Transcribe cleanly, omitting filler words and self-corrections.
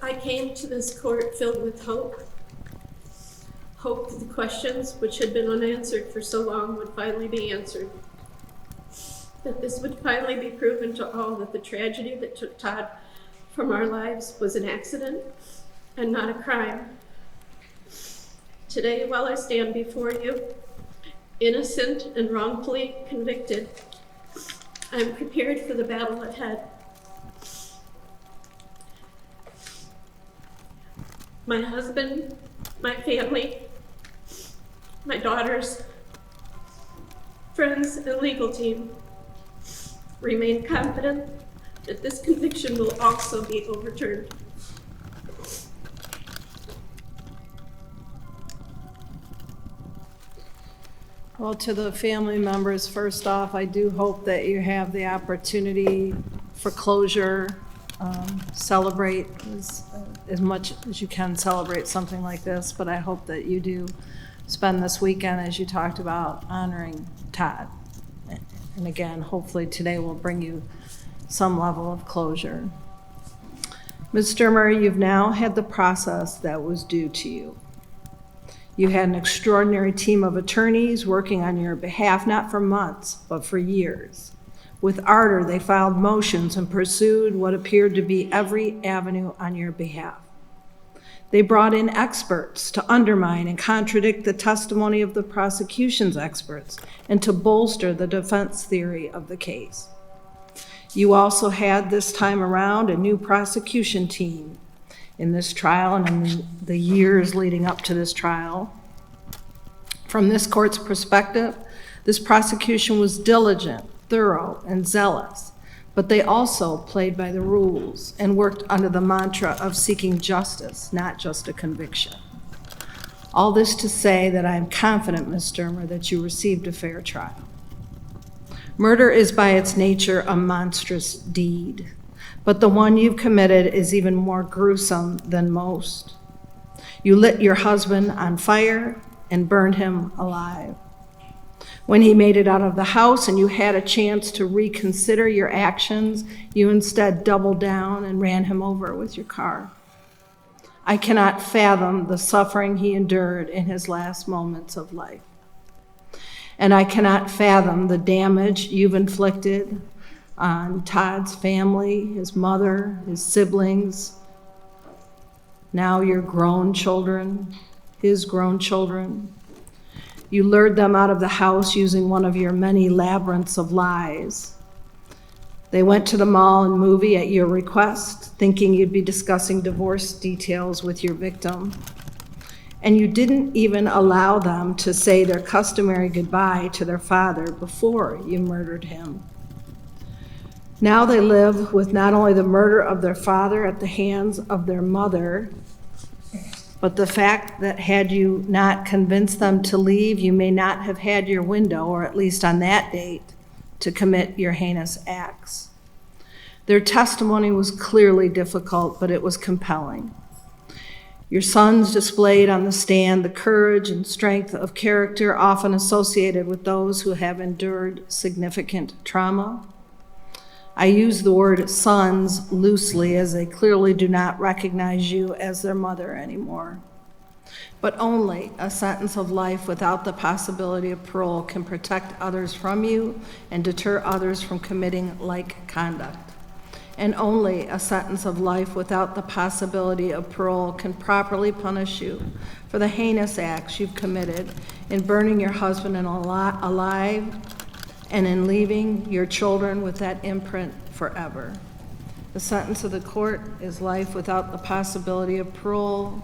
I came to this court filled with hope. Hope that the questions which had been unanswered for so long would finally be answered. That this would finally be proven to all that the tragedy that took Todd from our lives was an accident and not a crime. Today, while I stand before you, innocent and wrongfully convicted, I am prepared for the battle ahead. My husband, my family, my daughters, friends, and legal team remain confident that this conviction will also be overturned. Well, to the family members, first off, I do hope that you have the opportunity for closure. Celebrate as much as you can celebrate something like this, but I hope that you do spend this weekend, as you talked about, honoring Todd. And again, hopefully today will bring you some level of closure. Ms. Stermer, you've now had the process that was due to you. You had an extraordinary team of attorneys working on your behalf, not for months, but for years. With ardor, they filed motions and pursued what appeared to be every avenue on your behalf. They brought in experts to undermine and contradict the testimony of the prosecution's experts and to bolster the defense theory of the case. You also had, this time around, a new prosecution team in this trial and in the years leading up to this trial. From this court's perspective, this prosecution was diligent, thorough, and zealous, but they also played by the rules and worked under the mantra of seeking justice, not just a conviction. All this to say that I am confident, Ms. Stermer, that you received a fair trial. Murder is by its nature a monstrous deed, but the one you've committed is even more gruesome than most. You lit your husband on fire and burned him alive. When he made it out of the house and you had a chance to reconsider your actions, you instead doubled down and ran him over with your car. I cannot fathom the suffering he endured in his last moments of life. And I cannot fathom the damage you've inflicted on Todd's family, his mother, his siblings, now your grown children, his grown children. You lured them out of the house using one of your many labyrinths of lies. They went to the mall and movie at your request, thinking you'd be discussing divorce details with your victim. And you didn't even allow them to say their customary goodbye to their father before you murdered him. Now they live with not only the murder of their father at the hands of their mother, but the fact that had you not convinced them to leave, you may not have had your window, or at least on that date, to commit your heinous acts. Their testimony was clearly difficult, but it was compelling. Your sons displayed on the stand the courage and strength of character often associated with those who have endured significant trauma. I use the word sons loosely, as they clearly do not recognize you as their mother anymore. But only a sentence of life without the possibility of parole can protect others from you and deter others from committing like conduct. And only a sentence of life without the possibility of parole can properly punish you for the heinous acts you've committed in burning your husband alive and in leaving your children with that imprint forever. The sentence of the court is life without the possibility of parole,